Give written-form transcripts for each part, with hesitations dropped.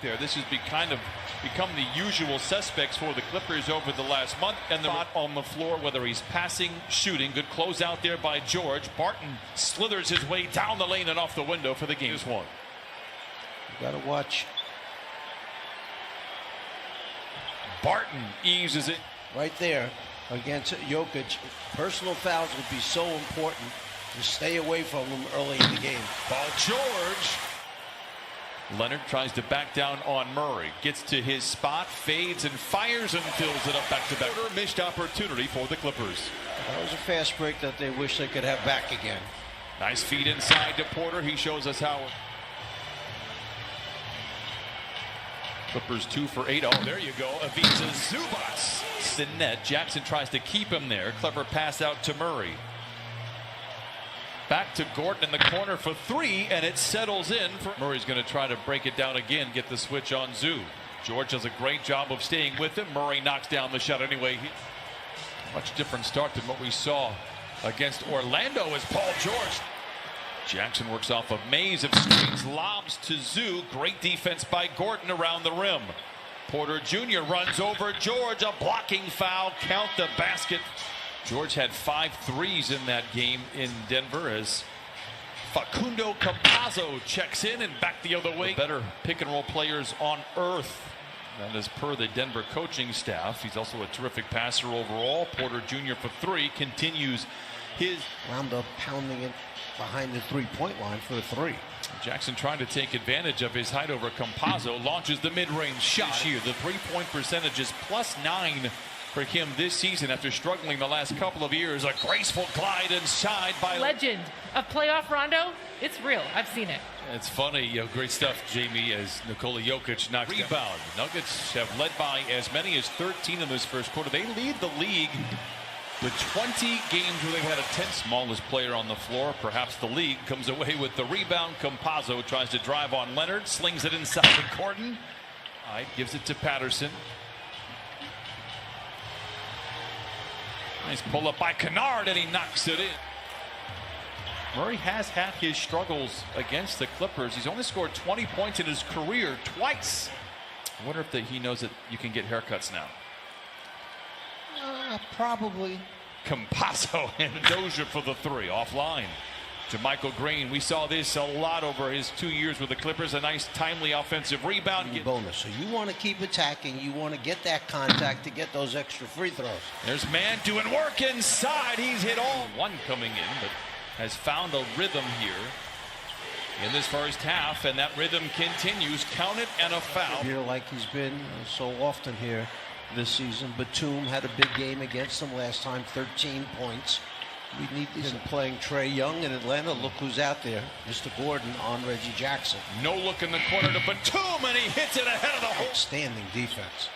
there. This has become the usual suspects for the Clippers over the last month. And the spot on the floor, whether he's passing, shooting. Good close out there by George. Barton slithers his way down the lane and off the window for the game's one. You got to watch. Barton eases it. Right there against Jokic. Personal fouls would be so important to stay away from him early in the game. Paul George. Leonard tries to back down on Murray. Gets to his spot, fades and fires and fills it up back-to-back. Missed opportunity for the Clippers. That was a fast break that they wish they could have back again. Nice feed inside to Porter. He shows us how. Clippers 2 for 8. Oh, there you go. Ivica Zubac. The net. Jackson tries to keep him there. Clever pass out to Murray. Back to Gordon in the corner for 3, and it settles in. Murray's going to try to break it down again, get the switch on Zoo. George does a great job of staying with him. Murray knocks down the shot anyway. Much different start than what we saw against Orlando as Paul George. Jackson works off a maze of screens, lobs to Zoo. Great defense by Gordon around the rim. Porter Jr. runs over George. A blocking foul. Count the basket. George had 5 threes in that game in Denver as Facundo Campazzo checks in and back the other way. The better pick and roll players on earth. That is per the Denver coaching staff. He's also a terrific passer overall. Porter Jr. for 3 continues his. Wound up pounding it behind the three-point line for a 3. Jackson trying to take advantage of his height over Campazzo. Launches the mid-range shot here. The 3-point percentage is +9 for him this season after struggling the last couple of years. A graceful glide inside by legend of playoff Rondo. It's real. I've seen it. It's funny, great stuff, Jamie, as Nikola Jokic knocks rebound. Nuggets have led by as many as 13 in this first quarter. They lead the league with 20 games where they've had a 10th smallest player on the floor. Perhaps the league comes away with the rebound. Campazzo tries to drive on Leonard, slings it inside to Gordon. Gives it to Patterson. Nice pull up by Kennard, and he knocks it in. Murray has had his struggles against the Clippers. He's only scored 20 points in his career twice. I wonder if he knows that you can get haircuts now. Probably. Campazzo and Dozier for the 3 offline. JaMychal Green, we saw this a lot over his 2 years with the Clippers. A nice timely offensive rebound. Bonus. So you want to keep attacking. You want to get that contact to get those extra free throws. There's man doing work inside. He's hit all. One coming in, but has found a rhythm here in this first half, and that rhythm continues. Count it, and a foul. Here like he's been so often here this season. Batum had a big game against them last time, 13 points. We need this. Playing Trae Young in Atlanta. Look who's out there. Mr. Gordon on Reggie Jackson. No look in the corner to Batum, and he hits it ahead of the hole. Outstanding defense.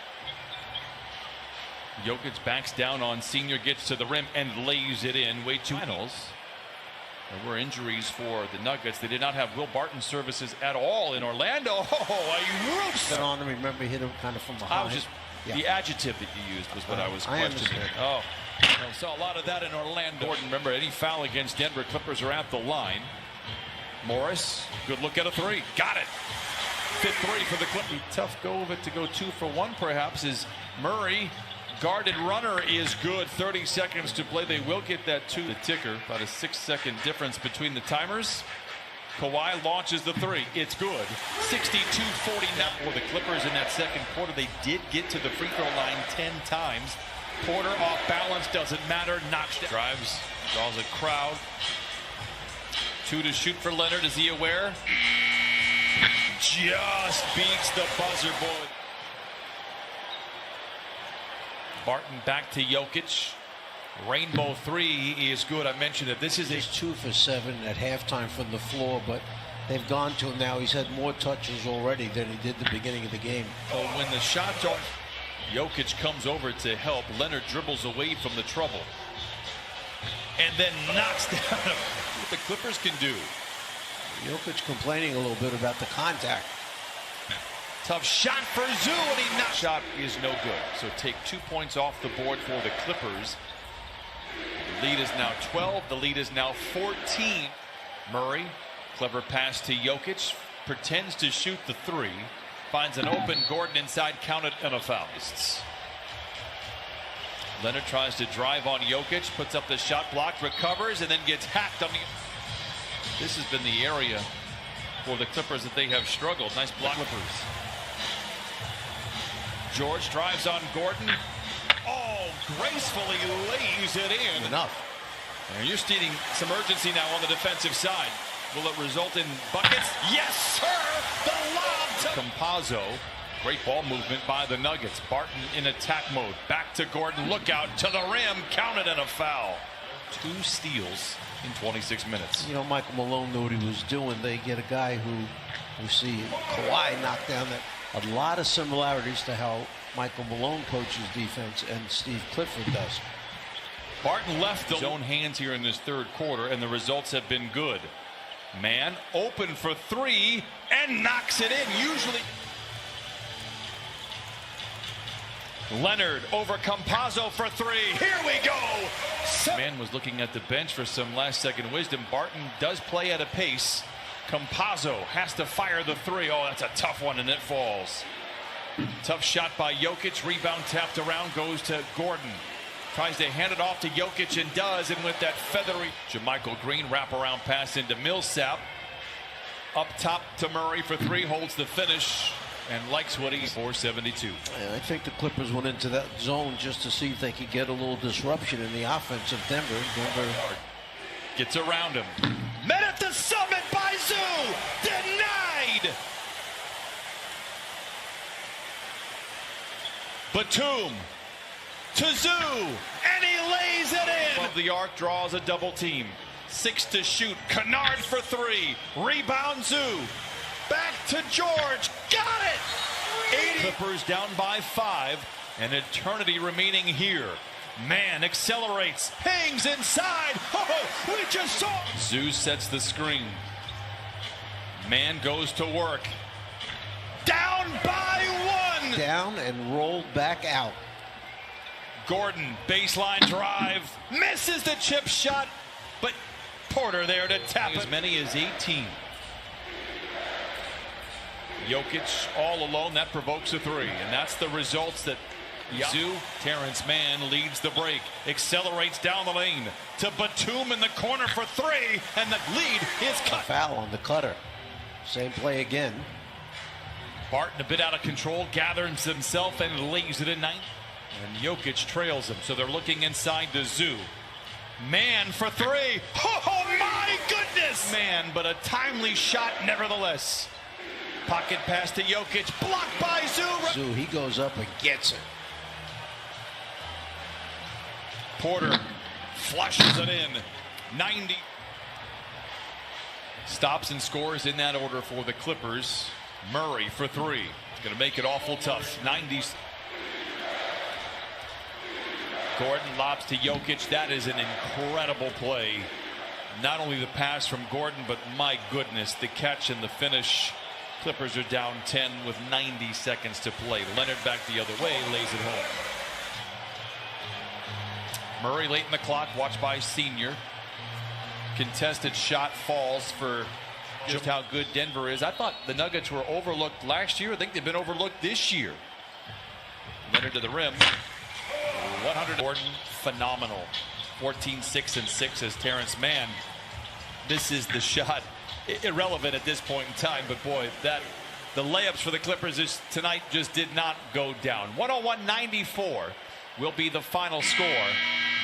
Jokic backs down on Senior, gets to the rim, and lays it in. Way too finals. There were injuries for the Nuggets. They did not have Will Barton services at all in Orlando. Oh, a roof. Got on him. Remember, hit him kind of from behind. The adjective that you used was what I was questioning. Oh. I saw a lot of that in Orlando. Gordon, remember, any foul against Denver, Clippers are at the line. Morris, good look at a 3. Got it. Fifth 3 for the Clippers. Tough go of it to go 2 for 1, perhaps, is Murray. Guarded runner is good. 30 seconds to play. They will get that 2. The ticker, about a 6-second difference between the timers. Kawhi launches the 3. It's good. 62-40 now for the Clippers in that second quarter. They did get to the free throw line 10 times. Porter off balance, doesn't matter. Knocks down. Drives, draws a crowd. 2 to shoot for Leonard. Is he aware? Just beats the buzzer boy. Barton back to Jokic. Rainbow 3 is good. I mentioned that this is He's 2 for 7 at halftime from the floor, but they've gone to him now. He's had more touches already than he did the beginning of the game. So when the shots are, Jokic comes over to help. Leonard dribbles away from the trouble, and then knocks down what the Clippers can do. Jokic complaining a little bit about the contact. Tough shot for Zoo, and he knocks. Shot is no good. So take 2 points off the board for the Clippers. The lead is now 12. The lead is now 14. Murray, clever pass to Jokic, pretends to shoot the 3. Finds an open Gordon inside, counted and a foul. Leonard tries to drive on Jokic, puts up the shot block, recovers, and then gets hacked on the. This has been the area for the Clippers that they have struggled. Nice block. Clippers. George drives on Gordon. Oh, gracefully lays it in. Enough. And you're seeing some urgency now on the defensive side. Will it result in buckets? Yes, sir! The lob to Campazzo. Great ball movement by the Nuggets. Barton in attack mode. Back to Gordon. Look out to the rim. Counted and a foul. 2 steals in 26 minutes. You know, Michael Malone knew what he was doing. They get a guy who we see Kawhi knock down that. A lot of similarities to how Michael Malone coaches defense and Steve Clifford does. Barton left his own hands here in this third quarter, and the results have been good. Man open for 3 and knocks it in. Usually Leonard over Campazzo for 3. Here we go. Man was looking at the bench for some last-second wisdom. Barton does play at a pace. Campazzo has to fire the 3. Oh, that's a tough one, and it falls. Tough shot by Jokic. Rebound tapped around, goes to Gordon. Tries to hand it off to Jokic and does, and with that feathery JaMychal Green wraparound pass into Millsap. Up top to Murray for 3, holds the finish, and likes what he's 472. I think the Clippers went into that zone just to see if they could get a little disruption in the offense of Denver. Denver gets around him. Met at the summit by Zoo. Denied. Batum to Zoo, and he lays it in. Above the arc, draws a double team. 6 to shoot. Kennard for 3. Rebound Zoo. Back to George. Got it. 80. Clippers down by 5. An eternity remaining here. Man accelerates. Hangs inside. Oh, we just saw. Zoo sets the screen. Man goes to work. Down by 1. Down and rolled back out. Gordon, baseline drive, misses the chip shot, but Porter there to tap as many as 18. Jokic all alone, that provokes a 3, and that's the results that Zoo. Terrence Mann leads the break, accelerates down the lane to Batum in the corner for 3, and the lead is cut. Foul on the cutter. Same play again. Barton a bit out of control, gathers himself and lays it in 9. And Jokic trails him, so they're looking inside to Zoo. Man for 3. Oh my goodness! Man, but a timely shot nevertheless. Pocket pass to Jokic, blocked by Zoo. Zoo, he goes up and gets it. Porter flushes it in. 90. Stops and scores in that order for the Clippers. Murray for 3. It's going to make it awful tough. 90s. Gordon lobs to Jokic. That is an incredible play. Not only the pass from Gordon, but my goodness, the catch and the finish. Clippers are down 10 with 90 seconds to play. Leonard back the other way, lays it home. Murray late in the clock, watched by Senior. Contested shot falls for just how good Denver is. I thought the Nuggets were overlooked last year. I think they've been overlooked this year. Leonard to the rim. 100. Gordon, phenomenal. 14, 6, and 6 as Terrence Mann. This is the shot. Irrelevant at this point in time, but boy, the layups for the Clippers tonight just did not go down. 101-94 will be the final score.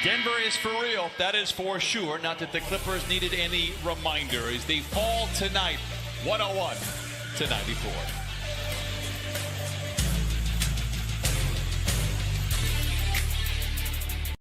Denver is for real. That is for sure. Not that the Clippers needed any reminder as they fall tonight, 101-94.